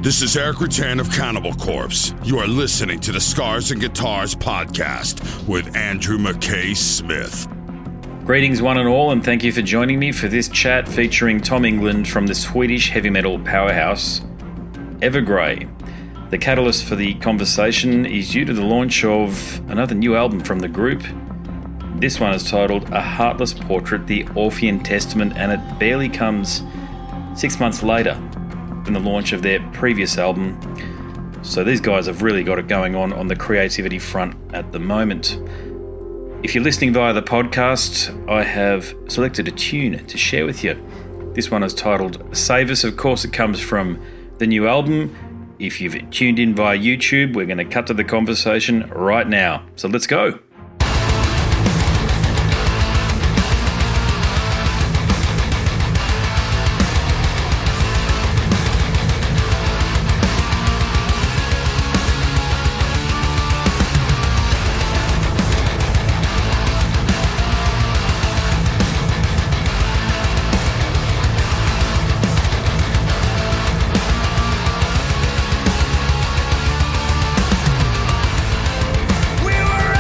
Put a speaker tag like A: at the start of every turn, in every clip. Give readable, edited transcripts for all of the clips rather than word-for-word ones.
A: This is Eric Rattan of Cannibal Corpse. You are listening to the Scars and Guitars podcast with Andrew McKay Smith.
B: Greetings one and all, and thank you for joining me for this chat featuring Tom Englund from the Swedish heavy metal powerhouse Evergrey. The catalyst for the conversation is due to the launch of another new album from the group. This one is titled A Heartless Portrait, the Orphean Testament, and it barely comes 6 months later than the launch of their previous album. So these guys have really got it going on the creativity front at the moment. If you're listening via the podcast, I have selected a tune to share with you. This one is titled Save Us. Of course, it comes from the new album. If you've tuned in via YouTube, we're going to cut to the conversation right now. So let's go.
C: We were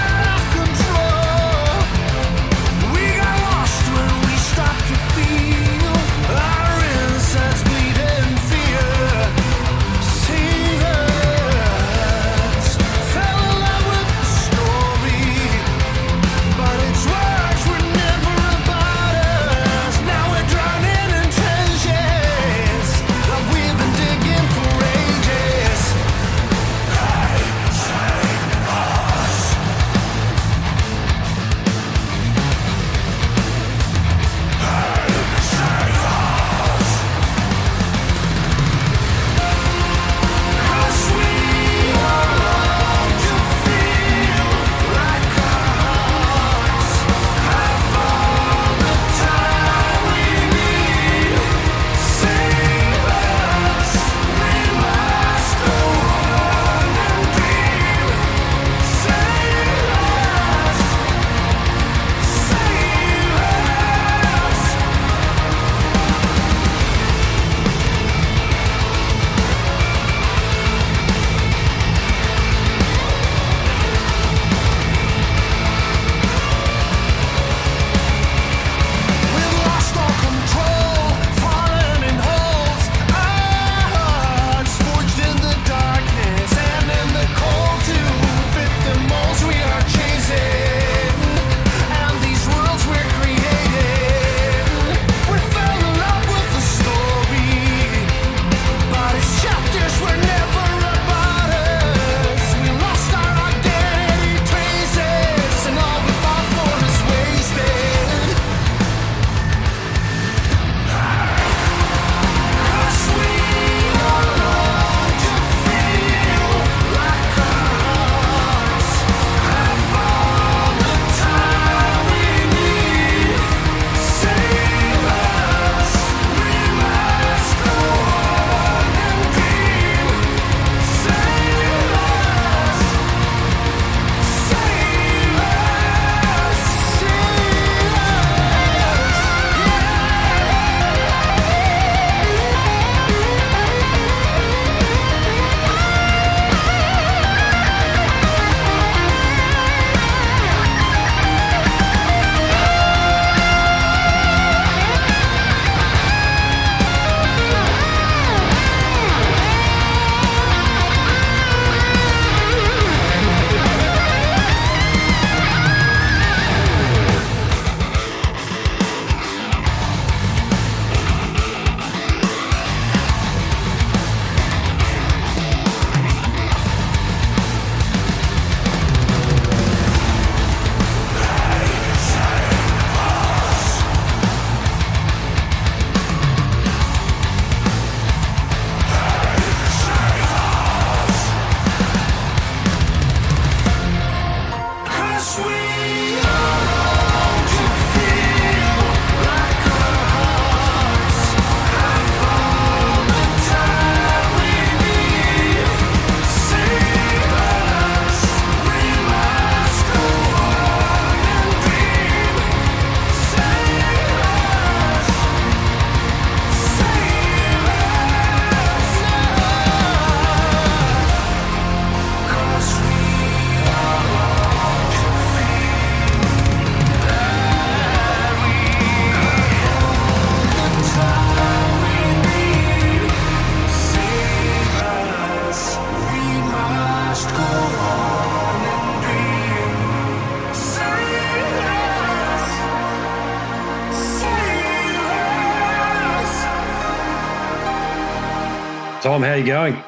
B: Tom, how you going?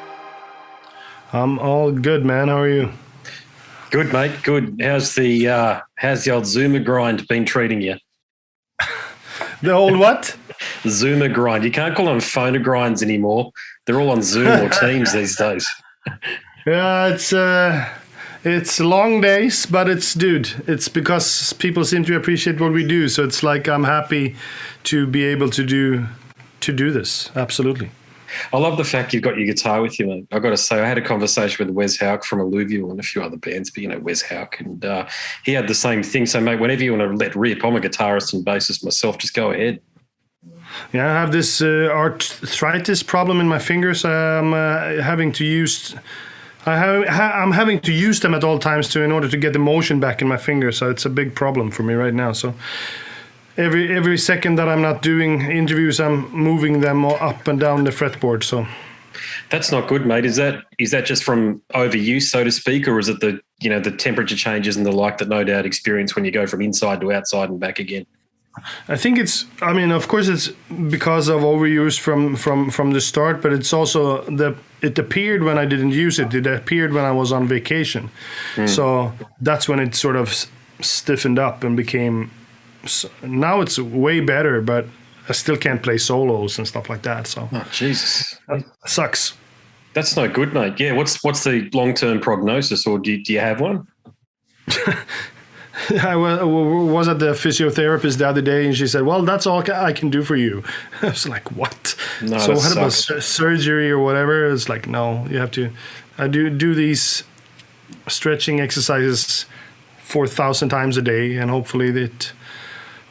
C: I'm all good, man. How are you?
B: Good, mate. Good. How's the old Zoomer grind been treating you?
C: The old what?
B: Zoomer grind. You can't call them phoner grinds anymore. They're all on Zoom or Teams these days.
C: Yeah, it's long days, but it's because people seem to appreciate what we do. So it's like I'm happy to be able to do this. Absolutely.
B: I love the fact you've got your guitar with you, mate. I've got to say, I had a conversation with Wes Houck from Alluvial and a few other bands, but, Wes Houck, and he had the same thing. So, mate, whenever you want to let rip, I'm a guitarist and bassist myself, just go ahead.
C: Yeah, I have this arthritis problem in my fingers. I'm having to use them at all times in order to get the motion back in my fingers. So it's a big problem for me right now. So every second that I'm not doing interviews, I'm moving them up and down the fretboard. So
B: that's not good, mate. Is that just from overuse, so to speak, or is it the temperature changes and the like that no doubt experience when you go from inside to outside and back again?
C: I think of course it's because of overuse from the start, but it's also it appeared when I didn't use it. It appeared when I was on vacation. So that's when it sort of stiffened up and became. Now it's way better, but I still can't play solos and stuff like that. So,
B: oh Jesus,
C: that sucks.
B: That's no good, mate. Yeah, what's the long-term prognosis, or do you have one?
C: I was at the physiotherapist the other day, and she said, "Well, that's all I can do for you." I was like, "What?"
B: No,
C: so what
B: sucks.
C: about surgery or whatever? It's like, no, you have to. I do these stretching exercises 4,000 times a day, and hopefully it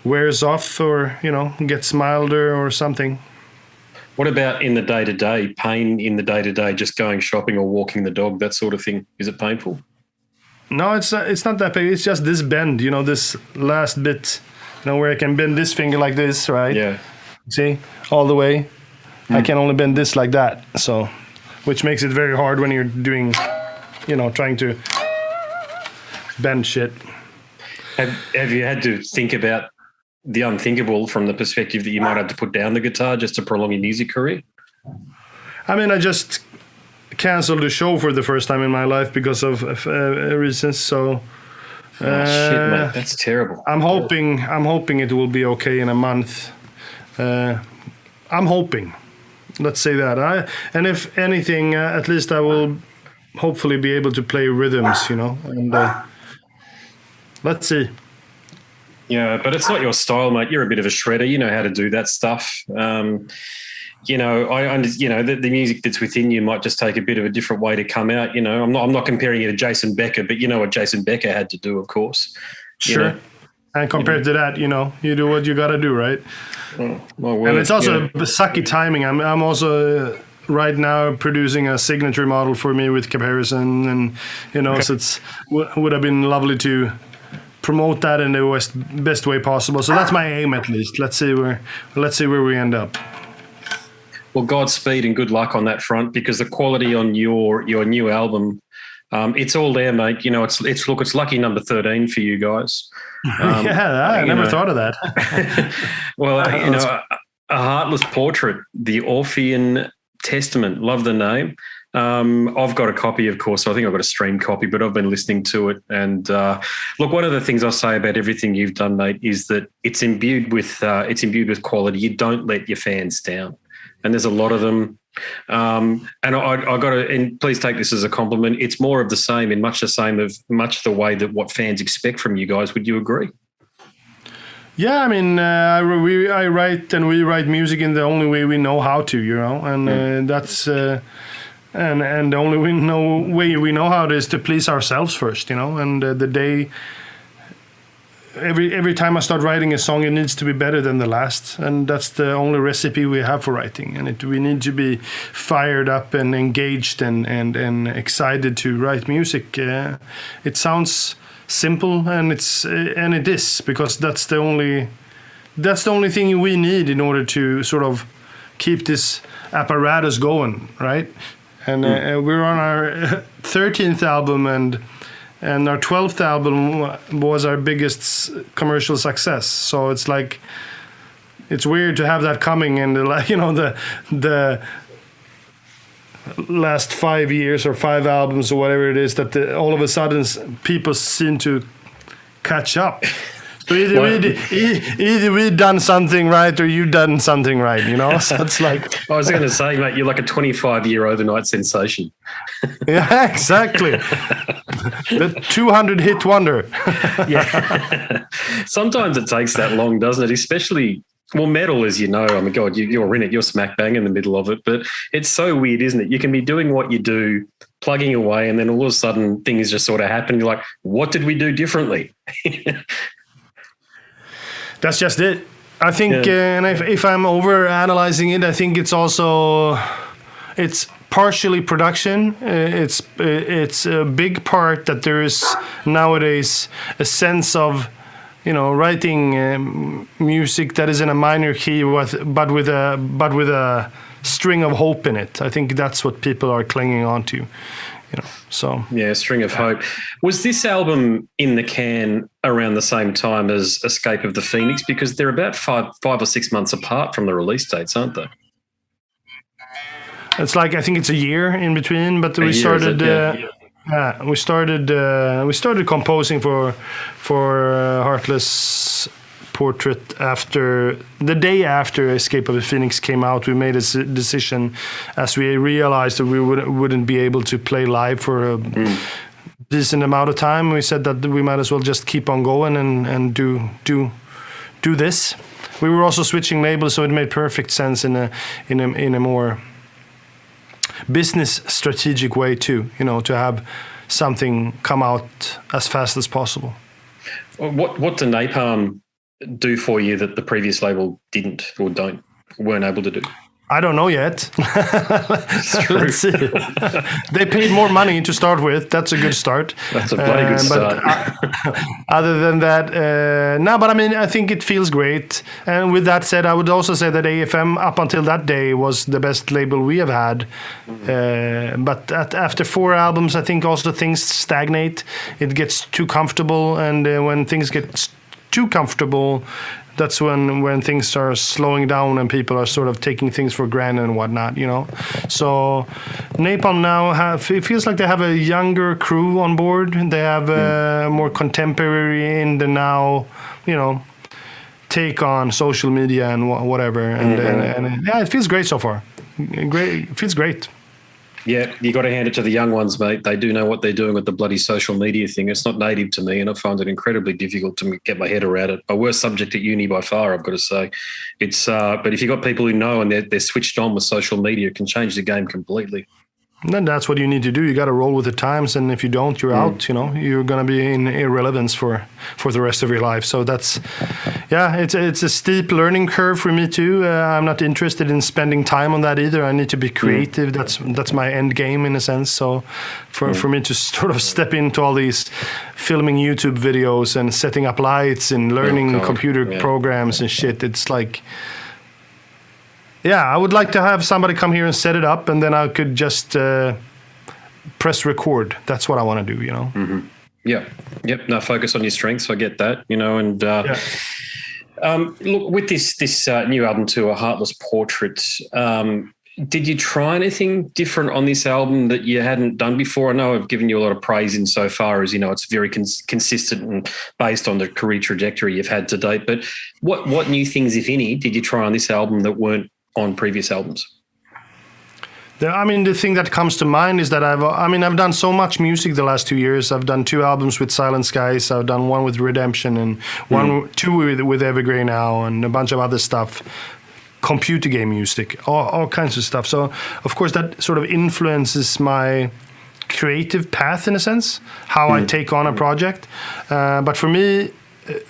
C: wears off or gets milder or something.
B: What about in the day-to-day, pain in the day-to-day, just going shopping or walking the dog, that sort of thing? Is it painful?
C: No, it's not that big. It's just this bend, this last bit, where I can bend this finger like this, right?
B: Yeah.
C: See, all the way. I can only bend this like that, so, which makes it very hard when you're doing, trying to bend shit.
B: Have you had to think about the unthinkable from the perspective that you might have to put down the guitar just to prolong your music career?
C: I just canceled the show for the first time in my life because of reasons. So,
B: shit, mate, that's terrible.
C: I'm hoping it will be okay in a month. I'm hoping. Let's say that. And if anything, at least I will hopefully be able to play rhythms, and let's see.
B: Yeah, but it's not your style, mate. You're a bit of a shredder. You know how to do that stuff. The music that's within you might just take a bit of a different way to come out. I'm not comparing you to Jason Becker, but you know what Jason Becker had to do, of course.
C: Sure. And compared to that, you do what you got to do, right?
B: Oh, my word.
C: And it's also sucky timing. I'm also right now producing a signature model for me with comparison, and okay. So it's would have been lovely to promote that in the best way possible. So that's my aim, at least. Let's see where we end up.
B: Well, Godspeed and good luck on that front, because the quality on your new album, it's all there, mate. It's lucky number 13 for you guys.
C: I never thought of that.
B: Well, a Heartless Portrait, the Orphean Testament. Love the name. I've got a copy, of course. So I think I've got a stream copy, but I've been listening to it. And look, one of the things I'll say about everything you've done, mate, is that it's imbued with quality. You don't let your fans down, and there's a lot of them. And I got to, and please take this as a compliment. It's more of the same, in much the way that what fans expect from you guys. Would you agree?
C: Yeah, I write and we write music in the only way we know how to, and that's and the only way we know how it is to please ourselves first, and the day. Every time I start writing a song, it needs to be better than the last, and that's the only recipe we have for writing. And we need to be fired up and engaged and excited to write music. It sounds simple, and it is, because that's the only thing we need in order to sort of keep this apparatus going, right? And we're on our 13th album, and our 12th album was our biggest commercial success. So it's like, it's weird to have that coming, and the last 5 years or 5 albums or whatever it is that all of a sudden people seem to catch up. So either we've done something right or you've done something right, you know? So it's like...
D: I was going to say, mate, you're like a 25-year overnight sensation.
C: Yeah, exactly. The 200-hit wonder.
D: Yeah. Sometimes it takes that long, doesn't it? Especially... Well, metal, as you know, I mean, God, you're in it. You're smack bang in the middle of it. But it's so weird, isn't it? You can be doing what you do, plugging away, and then all of a sudden things just sort of happen. You're like, what did we do differently?
C: That's just it. I think, and if I'm over analyzing it, I think it's partially production. It's a big part that there is nowadays a sense of, you know, writing music that is in a minor key, but with a string of hope in it. I think that's what people are clinging on to. You know, so
D: yeah, string of hope. Was this album in the can around the same time as Escape of the Phoenix? Because they're about five or 6 months apart from the release dates, aren't they?
C: It's like, I think it's a year in between, but we started. We started composing for Heartless Portrait after the day after Escape of the Phoenix came out. We made a decision as we realized that we wouldn't be able to play live for a decent amount of time. We said that we might as well just keep on going and do this. We were also switching labels, so it made perfect sense in a more business strategic way too, you know, to have something come out as fast as possible.
D: What do Napalm do for you that the previous label didn't or weren't able to do?
C: I don't know yet. Let's see. They paid more money to start with. That's a good start.
D: That's a bloody good start.
C: Other than that, no, but I mean, I think it feels great. And with that said, I would also say that AFM, up until that day, was the best label we have had. But after 4 albums, I think also things stagnate. It gets too comfortable. And when things get too comfortable, that's when things are slowing down and people are sort of taking things for granted and whatnot, you know. So Napalm now it feels like they have a younger crew on board. They have more contemporary in the now, you know, take on social media and whatever. And yeah, it feels great so far. It feels great.
D: Yeah, you got to hand it to the young ones, mate. They do know what they're doing with the bloody social media thing. It's not native to me, and I find it incredibly difficult to get my head around it. My worst subject at uni by far, I've got to say. It's but if you've got people who know and they're switched on with social media, it can change the game completely.
C: Then that's what you need to do. You got to roll with the times, and if you don't, you're out. You know, you're going to be in irrelevance for the rest of your life. So that's, yeah, it's a steep learning curve for me too. I'm not interested in spending time on that either. I need to be creative. That's my end game in a sense. So for me to sort of step into all these filming YouTube videos and setting up lights and learning computer programs and shit, it's like. Yeah, I would like to have somebody come here and set it up, and then I could just press record. That's what I want to do, you know.
D: Mm-hmm. Yeah, yep. No, focus on your strengths. I get that, you know. And look, with this new album too, A Heartless Portrait. Did you try anything different on this album that you hadn't done before? I know I've given you a lot of praise insofar as, you know, it's very consistent and based on the career trajectory you've had to date. But what new things, if any, did you try on this album that weren't on previous albums?
C: I mean, the thing that comes to mind is that I've done so much music the last 2 years. I've done 2 albums with Silent Skies. I've done 1 with Redemption and 2 with Evergrey now, and a bunch of other stuff. Computer game music, all kinds of stuff. So, of course, that sort of influences my creative path in a sense, how I take on a project. But for me,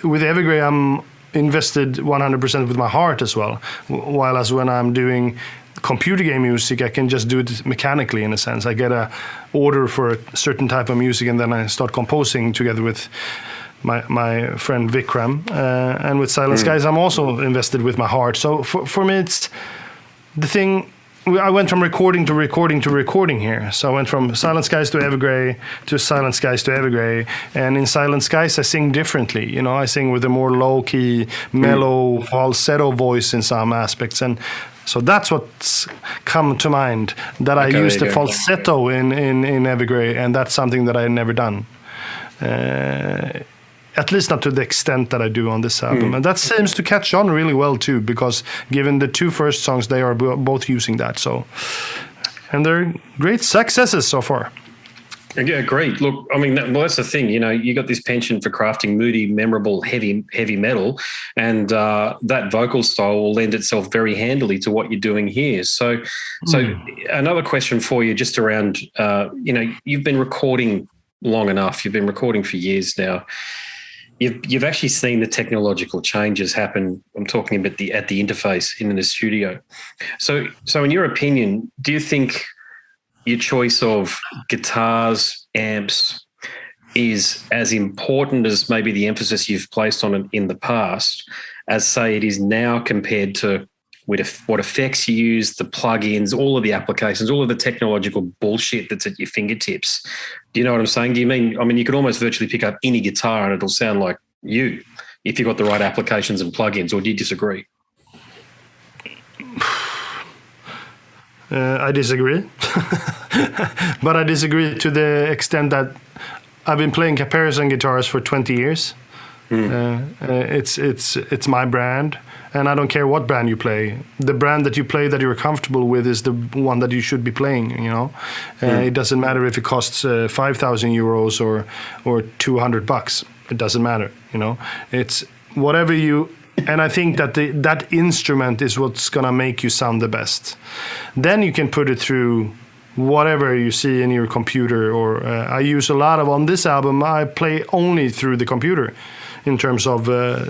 C: with Evergrey, I'm invested 100% with my heart as well. While as when I'm doing computer game music, I can just do it mechanically in a sense. I get a order for a certain type of music, and then I start composing together with my friend Vikram. And with Silent Skies, I'm also invested with my heart. So for me, it's the thing. I went from recording to recording to recording here. So I went from Silent Skies to Evergrey to Silent Skies to Evergrey. And in Silent Skies, I sing differently. You know, I sing with a more low-key, mellow, falsetto voice in some aspects. And So that's what's come to mind, that I used the falsetto in Evergrey, and that's something that I had never done. At least not to the extent that I do on this album. And that seems to catch on really well too, because given the two first songs, they are both using that. So, and they're great successes so far.
D: Yeah, great. Look, I mean, that's the thing. You got this penchant for crafting moody, memorable, heavy metal, and that vocal style will lend itself very handily to what you're doing here. So another question for you, just around, you've been recording long enough. You've been recording for years now. You've actually seen the technological changes happen. I'm talking about at the interface in the studio. So in your opinion, do you think your choice of guitars, amps is as important as maybe the emphasis you've placed on it in the past, as say it is now, compared to what effects you use, the plugins, all of the applications, all of the technological bullshit that's at your fingertips? Do you know what I'm saying? Do you mean, you could almost virtually pick up any guitar and it'll sound like you if you've got the right applications and plugins, or do you disagree?
C: I disagree, but I disagree to the extent that I've been playing comparison guitars for 20 years. It's my brand, and I don't care what brand you play. The brand that you play that you're comfortable with is the one that you should be playing. It doesn't matter if it costs 5,000 euros or $200. It doesn't matter. It's whatever you. And I think that that instrument is what's going to make you sound the best. Then you can put it through whatever you see in your computer. Or I use a lot on this album, I play only through the computer in terms of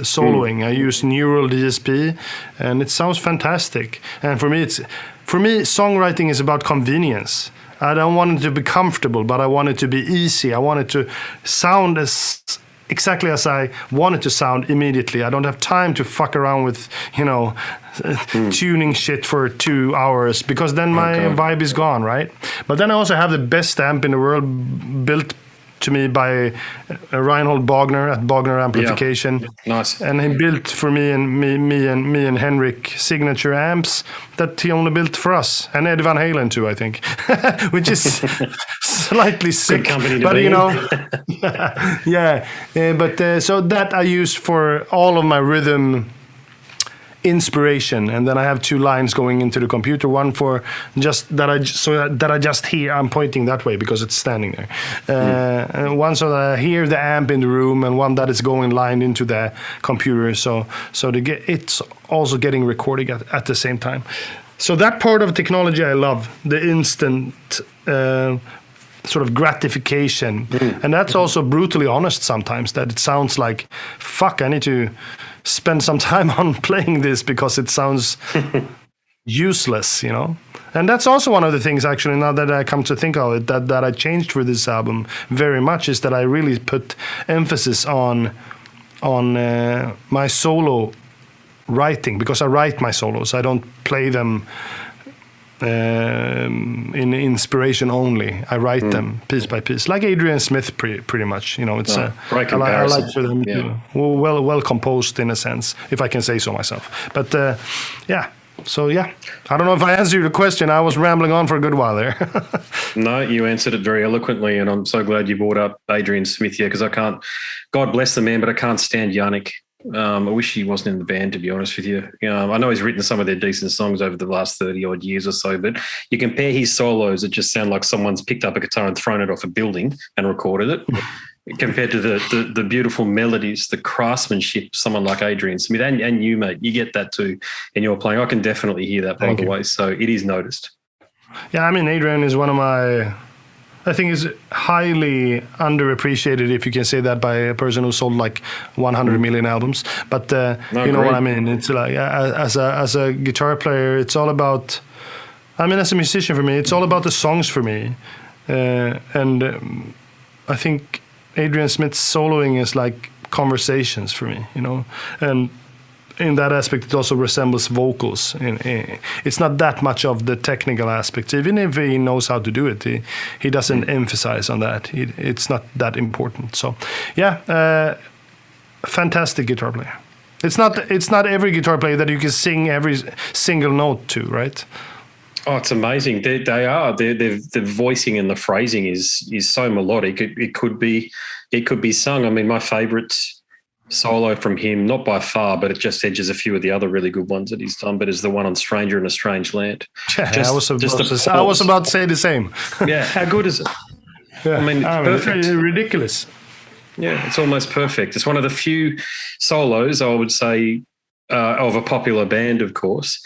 C: soloing. I use Neural DSP, and it sounds fantastic. And for me, songwriting is about convenience. I don't want it to be comfortable, but I want it to be easy. I want it to sound exactly as I want it to sound immediately. I don't have time to fuck around with, tuning shit for 2 hours, because then my vibe is gone, right? But then I also have the best amp in the world, built to me by Reinhold Bogner at Bogner Amplification.
D: Yeah. Nice.
C: And he built for me and Henrik signature amps that he only built for us, and Eddie Van Halen too, I think, which is slightly sick.
D: Good company to
C: but
D: be
C: yeah. But so that I use for all of my rhythm inspiration, and then I have 2 lines going into the computer, one for just that I just hear. I'm pointing that way because it's standing there, and one so that I hear the amp in the room, and one that is going lined into the computer, so it's also getting recording at the same time. So that part of technology I love, the instant sort of gratification, and that's also brutally honest sometimes, that it sounds like, fuck, I need to spend some time on playing this because it sounds useless, And that's also one of the things, actually, now that I come to think of it, that I changed for this album very much, is that I really put emphasis on my solo writing, because I write my solos. I don't play them in inspiration only. I write them piece by piece, like Adrian Smith, pretty much. It's
D: right,
C: I like for them well composed, in a sense, if I can say so myself. But I don't know if I answered your question. I was rambling on for a good while there.
D: No, you answered it very eloquently, and I'm so glad you brought up Adrian Smith here, because I can't, God bless the man, but I can't stand Yannick. I wish he wasn't in the band, to be honest with you. I know he's written some of their decent songs over the last 30 odd years or so, but you compare his solos, it just sounds like someone's picked up a guitar and thrown it off a building and recorded it, compared to the beautiful melodies, the craftsmanship, someone like Adrian Smith, and you, mate, you get that too in your playing. I can definitely hear that, by the way, so it is noticed.
C: Yeah, Adrian is one of my, I think, is highly underappreciated, if you can say that, by a person who sold like 100 million albums. But you know what I mean? It's like, as a guitar player, it's all about, as a musician for me, it's all about the songs for me. And I think Adrian Smith's soloing is like conversations for me, and in that aspect, it also resembles vocals. It's not that much of the technical aspects. Even if he knows how to do it, he doesn't emphasize on that. It's not that important. So, fantastic guitar player. It's not every guitar player that you can sing every single note to, right?
D: Oh, it's amazing. They are. The voicing and the phrasing is so melodic. It could be sung. I mean, my favourite solo from him, not by far, but it just edges a few of the other really good ones that he's done, but is the one on Stranger in a Strange Land.
C: I was about to say the same.
D: Yeah, how good is it?
C: Yeah.
D: I mean, perfect.
C: It's ridiculous.
D: Yeah, it's almost perfect. It's one of the few solos, I would say, of a popular band, of course,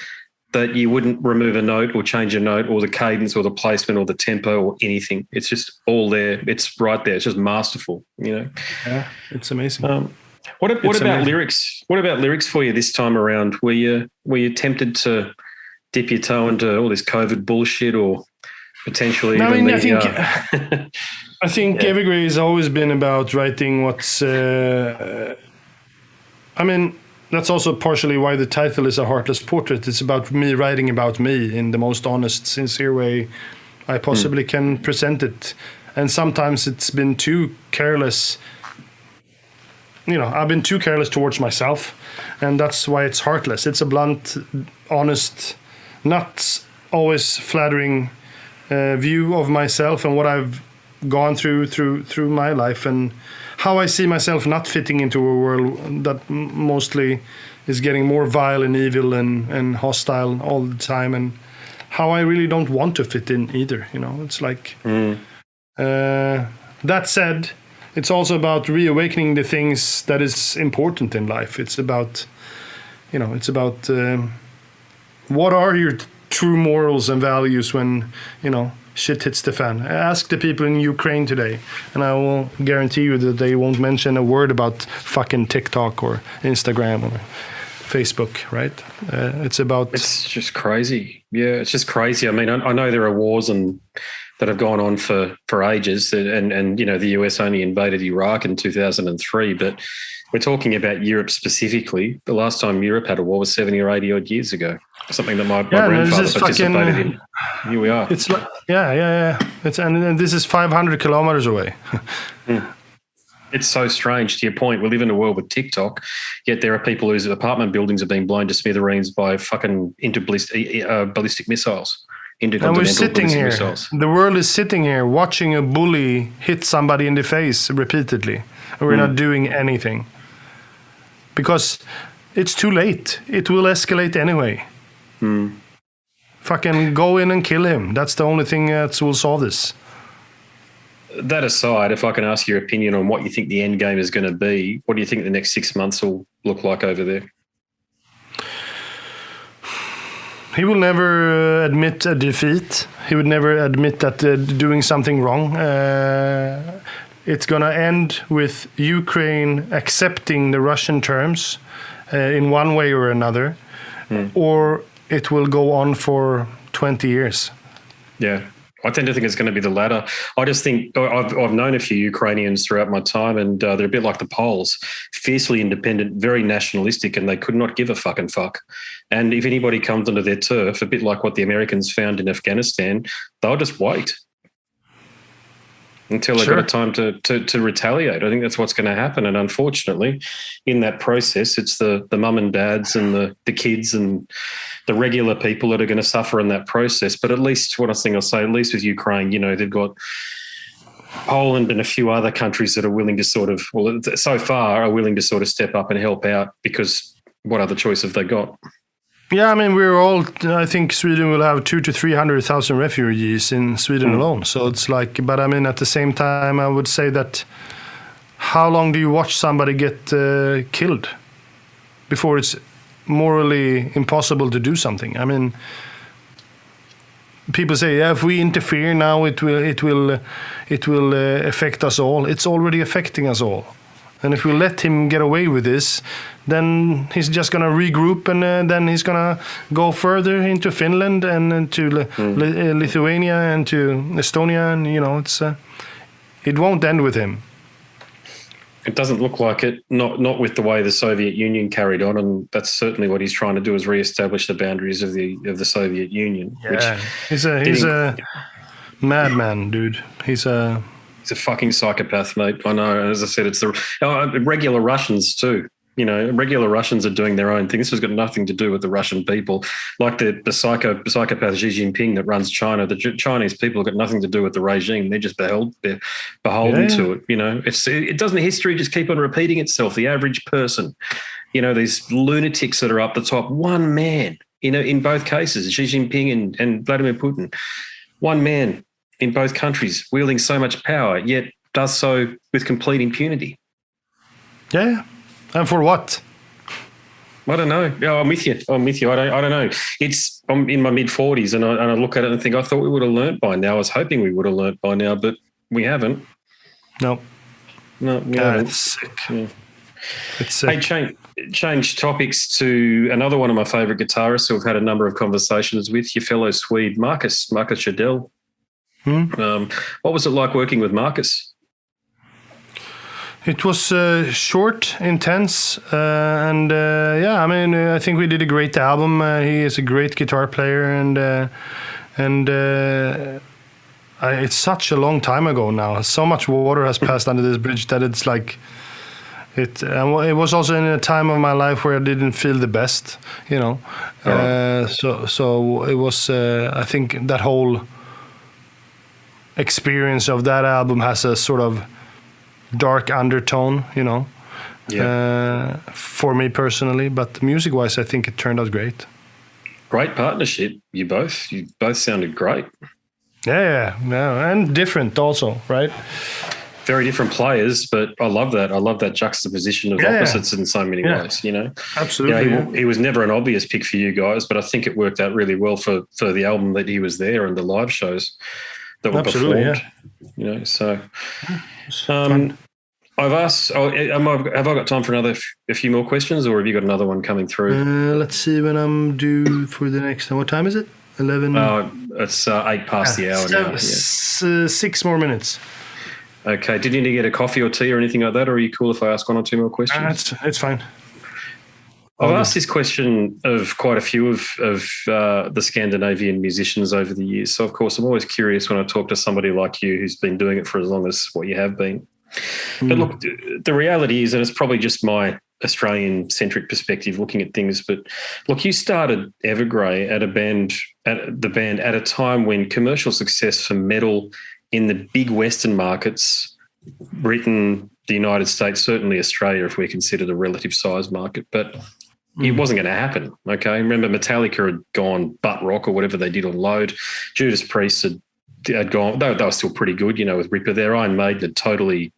D: that you wouldn't remove a note or change a note or the cadence or the placement or the tempo or anything. It's just all there. It's right there. It's just masterful, you know.
C: Yeah, it's amazing.
D: What about lyrics? What about lyrics for you this time around? Were you tempted to dip your toe into all this COVID bullshit, or potentially?
C: I think Evergrey has always been about writing what's. I mean, that's also partially why the title is A Heartless Portrait. It's about me writing about me in the most honest, sincere way I possibly can present it. And sometimes it's been too careless. You know, I've been too careless towards myself, and that's why it's heartless. It's a blunt, honest, not always flattering view of myself and what I've gone through my life, and how I see myself not fitting into a world that mostly is getting more vile and evil and hostile all the time, and how I really don't want to fit in either. You know, it's like that said, it's also about reawakening the things that is important in life. It's about, you know, what are your true morals and values when, you know, shit hits the fan. Ask the people in Ukraine today, and I will guarantee you that they won't mention a word about fucking TikTok or Instagram or Facebook, right? It's
D: just crazy. Yeah, it's just crazy. I mean, I know there are wars that have gone on for ages, and you know, the US only invaded Iraq in 2003, but we're talking about Europe specifically. The last time Europe had a war was 70 or 80 odd years ago. Something that my grandfather participated in. Here we are.
C: It's like, yeah. And this is 500 kilometers away.
D: It's so strange. To your point, we live in a world with TikTok, yet there are people whose apartment buildings are being blown to smithereens by fucking ballistic missiles.
C: And we're sitting here. Missiles. The world is sitting here watching a bully hit somebody in the face repeatedly, and we're not doing anything because it's too late. It will escalate anyway. Fucking go in and kill him. That's the only thing that will solve this.
D: That aside, if I can ask your opinion on what you think the end game is going to be, what do you think the next 6 months will look like over there?
C: He will never admit a defeat. He would never admit that doing something wrong. It's going to end with Ukraine accepting the Russian terms in one way or another, or it will go on for 20 years. Yeah.
D: I tend to think it's going to be the latter. I just think I've known a few Ukrainians throughout my time, and they're a bit like the Poles, fiercely independent, very nationalistic, and they could not give a fucking fuck. And if anybody comes onto their turf, a bit like what the Americans found in Afghanistan, they'll just wait until they've got a time to retaliate. I think that's what's going to happen. And unfortunately, in that process, it's the mum and dads and the kids and the regular people that are going to suffer in that process. But at least what I think I'll say, at least with Ukraine, you know, they've got Poland and a few other countries that are willing to sort of, well, so far are willing to sort of step up and help out, because what other choice have they got?
C: Yeah, I mean, I think Sweden will have 200,000 to 300,000 refugees in Sweden alone. So it's like, but I mean, at the same time, I would say that how long do you watch somebody get killed before it's morally impossible to do something? I mean, people say, yeah, if we interfere now, it will affect us all. It's already affecting us all. And if we let him get away with this, then he's just going to regroup, and then he's going to go further into Finland and to Lithuania and to Estonia, and you know, it won't end with him.
D: It doesn't look like it, not with the way the Soviet Union carried on, and that's certainly what he's trying to do, is re-establish the boundaries of the Soviet Union.
C: Yeah, he's a madman, dude. He's a
D: fucking psychopath, mate. I know. As I said, it's the regular Russians too. You know, regular Russians are doing their own thing. This has got nothing to do with the Russian people. Like the psychopath Xi Jinping that runs China, the Chinese people have got nothing to do with the regime. They're just beholden to it. You know, it doesn't history just keep on repeating itself. The average person, you know, these lunatics that are up the top, one man, you know, in both cases, Xi Jinping and Vladimir Putin, one man in both countries wielding so much power, yet does so with complete impunity.
C: Yeah. And for what?
D: I don't know. Yeah, I'm with you. I don't know. I'm in my mid-40s and I look at it and think I thought we would have learnt by now. I was hoping we would have learnt by now, but we haven't.
C: No,
D: we haven't.
C: It's sick.
D: Yeah.
C: It's sick.
D: Hey, change topics to another one of my favourite guitarists who I've had a number of conversations with, your fellow Swede, Marcus Jidell. What was it like working with Marcus?
C: It was short, intense, and I mean, I think we did a great album. He is a great guitar player, and it's such a long time ago now. So much water has passed under this bridge that it's like it. And it was also in a time of my life where I didn't feel the best, you know. So it was. I think that whole experience of that album has a sort of dark undertone, you know, for me personally. But music-wise, I think it turned out great. Great
D: partnership. You both sounded great.
C: Yeah, and different also, right?
D: Very different players, but I love that. I love that juxtaposition of opposites in so many ways, you know.
C: Absolutely.
D: You know, he was never an obvious pick for you guys, but I think it worked out really well for the album that he was there and the live shows that were performed. You know, so I've asked. Have I got time for a few more questions, or have you got another one coming through?
C: Let's see when I'm due for the next one. What time is it? 11.
D: It's 8 past the hour now.
C: 6 more minutes.
D: Okay. Did you need to get a coffee or tea or anything like that, or are you cool if I ask one or two more questions?
C: It's fine.
D: I've asked this question of quite a few of the Scandinavian musicians over the years. So, of course, I'm always curious when I talk to somebody like you who's been doing it for as long as what you have been. But look, the reality is, and it's probably just my Australian-centric perspective looking at things, but look, you started Evergrey at the band at a time when commercial success for metal in the big Western markets, Britain, the United States, certainly Australia, if we consider the relative size market, but it wasn't going to happen, okay? Remember, Metallica had gone butt rock or whatever they did on Load. Judas Priest had gone, they were still pretty good, you know, with Ripper. Their Iron Maiden had totally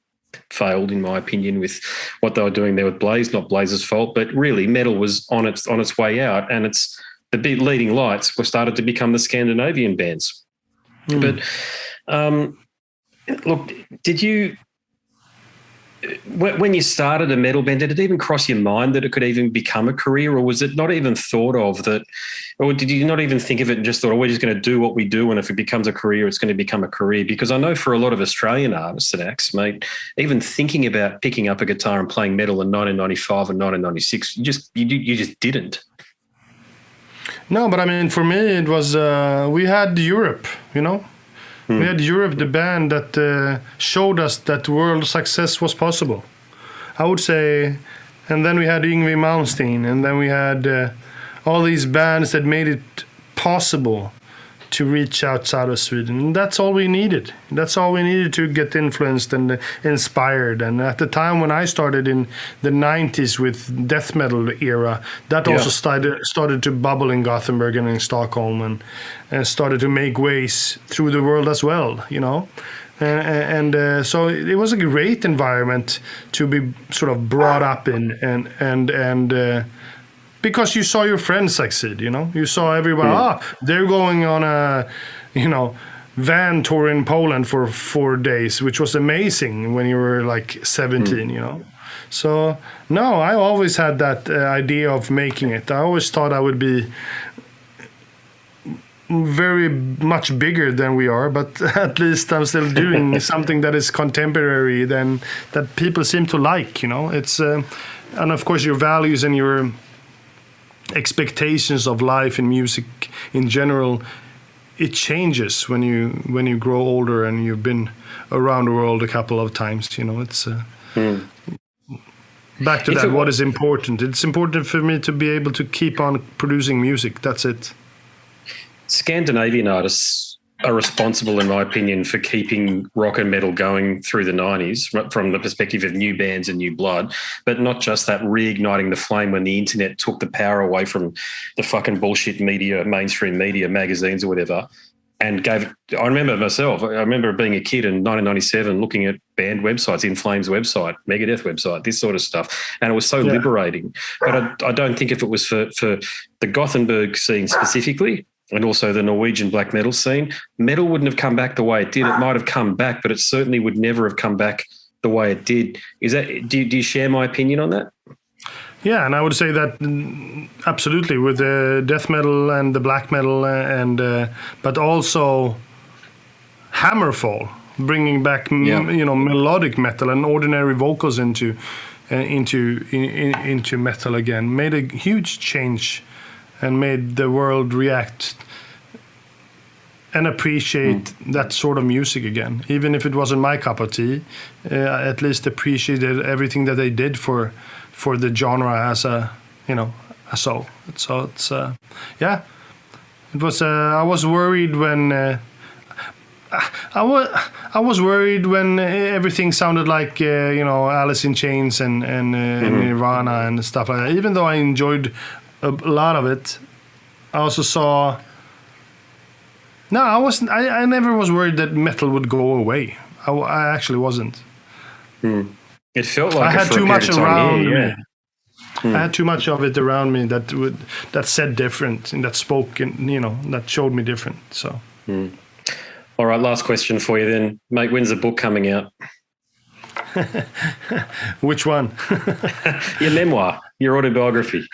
D: failed, in my opinion, with what they were doing there with Blaze. Not Blaze's fault, but really metal was on its way out, and the big leading lights were started to become the Scandinavian bands. But look, did you, when you started a metal band, did it even cross your mind that it could even become a career, or was it not even thought of that, or did you not even think of it and just thought, oh, we're just going to do what we do, and if it becomes a career, it's going to become a career? Because I know for a lot of Australian artists and acts, mate, even thinking about picking up a guitar and playing metal in 1995 and 1996, you just didn't.
C: No, but I mean, for me, it was we had Europe, you know. We had Europe, the band that showed us that world success was possible, I would say. And then we had Yngwie Malmsteen, and then we had all these bands that made it possible to reach outside of Sweden. And that's all we needed. That's all we needed to get influenced and inspired. And at the time when I started in the 90s with death metal era, that also started to bubble in Gothenburg and in Stockholm, and started to make ways through the world as well, you know. And so it was a great environment to be sort of brought up in, and because you saw your friends succeed, you know. You saw everybody, they're going on a, you know, van tour in Poland for 4 days, which was amazing when you were like 17, you know. So, no, I always had that idea of making it. I always thought I would be very much bigger than we are, but at least I'm still doing something that is contemporary, that people seem to like, you know. It's and of course your values and your expectations of life and music in general, it changes when you grow older and you've been around the world a couple of times, you know. It's back to that, what is important? It's important for me to be able to keep on producing music. That's it.
D: Scandinavian artists are responsible, in my opinion, for keeping rock and metal going through the 90s from the perspective of new bands and new blood, but not just that, reigniting the flame when the internet took the power away from the fucking bullshit media, mainstream media, magazines or whatever, and gave. I remember myself, I remember being a kid in 1997 looking at band websites, In Flames website, Megadeth website, this sort of stuff, and it was so liberating. But I don't think if it was for the Gothenburg scene specifically, and also the Norwegian black metal scene, metal wouldn't have come back the way it did. It might have come back, but it certainly would never have come back the way it did. Is that? Do you share my opinion on that?
C: Yeah, and I would say that absolutely with the death metal and the black metal, but also Hammerfall, bringing back melodic metal and ordinary vocals into metal again, made a huge change and made the world react and appreciate that sort of music again. Even if it wasn't my cup of tea, at least appreciated everything that they did for the genre as a soul. So it's it was. I was worried when I was worried when everything sounded like Alice in Chains and Nirvana and stuff like that. Even though I enjoyed a lot of it, I also saw. No, I wasn't. I never was worried that metal would go away. I actually wasn't.
D: It felt like
C: I had too much around me. I had too much of it around me that said different and that spoke and that showed me different. So.
D: All right, last question for you then, mate. When's the book coming out?
C: Which one?
D: Your memoir, your autobiography.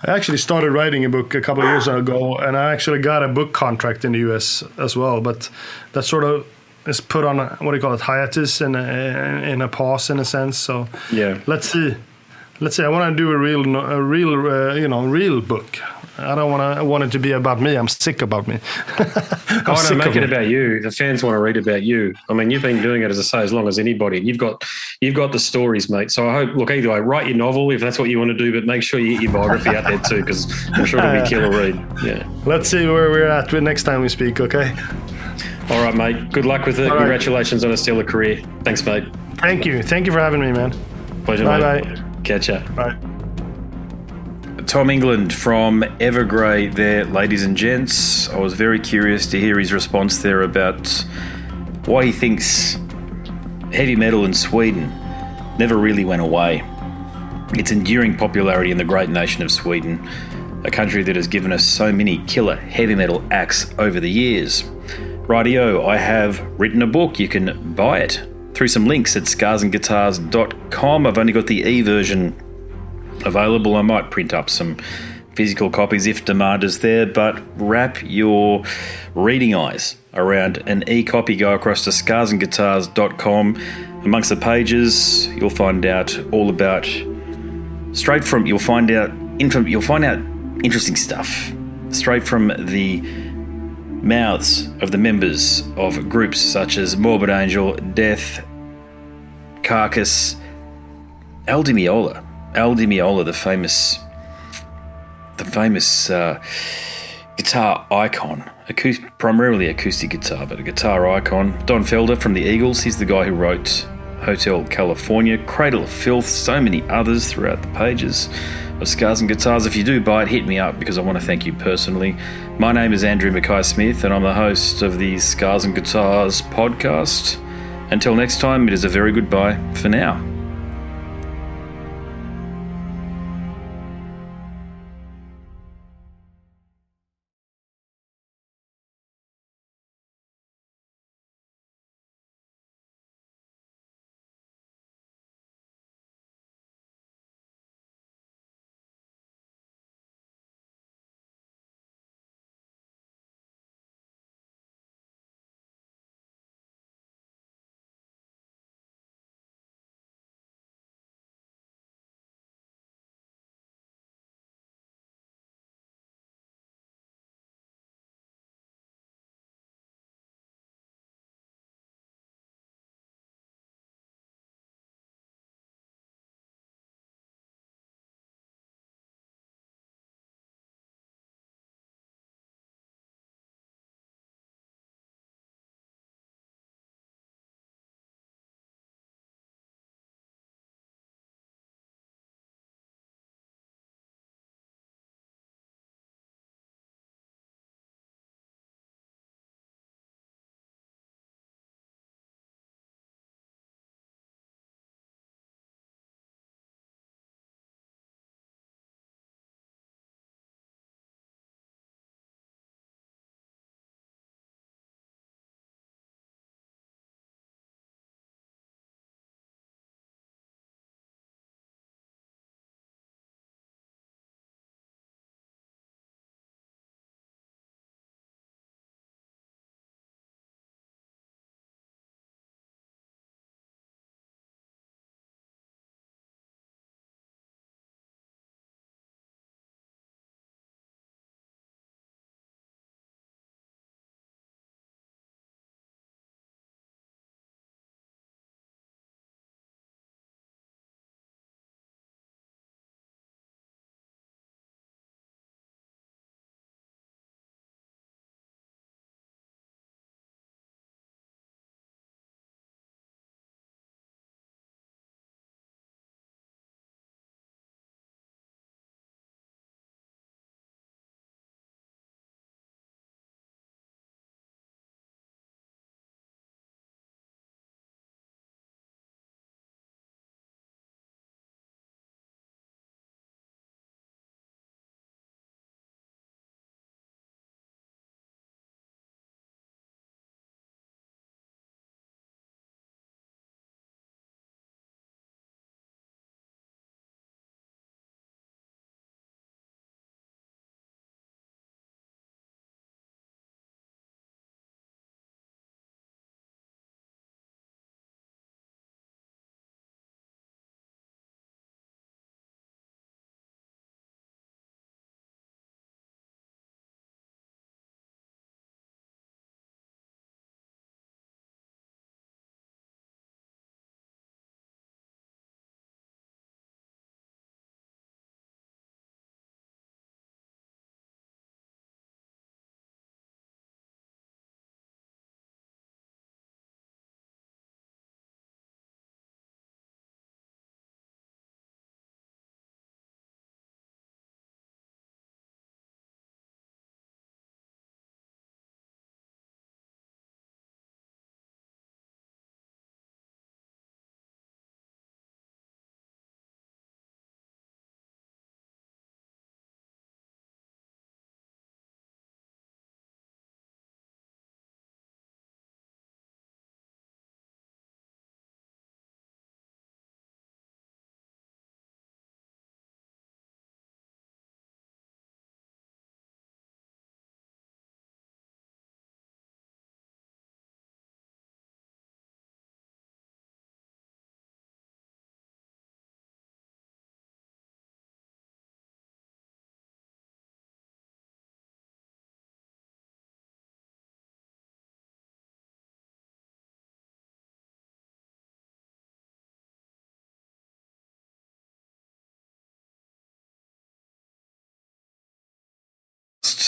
C: I actually started writing a book a couple of years ago, and I actually got a book contract in the US as well. But that sort of is put on hiatus and in a pause in a sense. So let's see. I want to do a real book. I don't want it to be about me. I'm sick about me.
D: Make it about you. The fans want to read about you. I mean, you've been doing it, as I say, as long as anybody. You've got the stories, mate. So I hope. Look, either way, write your novel if that's what you want to do, but make sure you get your biography out there too, because I'm sure it'll be killer read. Yeah.
C: Let's see where we're at next time we speak. Okay.
D: All right, mate. Good luck with it. Congratulations on a stellar career. Thanks, mate.
C: Thank you. Thank you for having me, man.
D: Pleasure,
C: mate.
D: Bye. Catch ya.
C: Bye.
B: Tom Englund from Evergrey there, ladies and gents. I was very curious to hear his response there about why he thinks heavy metal in Sweden never really went away. Its enduring popularity in the great nation of Sweden, a country that has given us so many killer heavy metal acts over the years. Rightio, I have written a book. You can buy it through some links at scarsandguitars.com. I've only got the e-version available. I might print up some physical copies if demand is there, but wrap your reading eyes around an e-copy. Go across to scarsandguitars.com. Amongst the pages, you'll find out all about you'll find out interesting stuff straight from the mouths of the members of groups such as Morbid Angel, Death, Carcass, Al Di Meola, the famous guitar icon, primarily acoustic guitar, but a guitar icon. Don Felder from the Eagles, he's the guy who wrote Hotel California, Cradle of Filth, so many others throughout the pages of Scars and Guitars. If you do buy it, hit me up because I want to thank you personally. My name is Andrew Mackay-Smith and I'm the host of the Scars and Guitars podcast. Until next time, it is a very goodbye for now.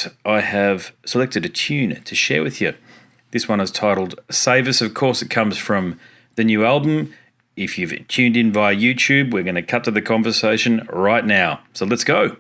B: that, I have selected a tune to share with you. This one is titled Save Us. Of course, it comes from the new album. If you've tuned in via YouTube, we're going to cut to the conversation right now. So let's go.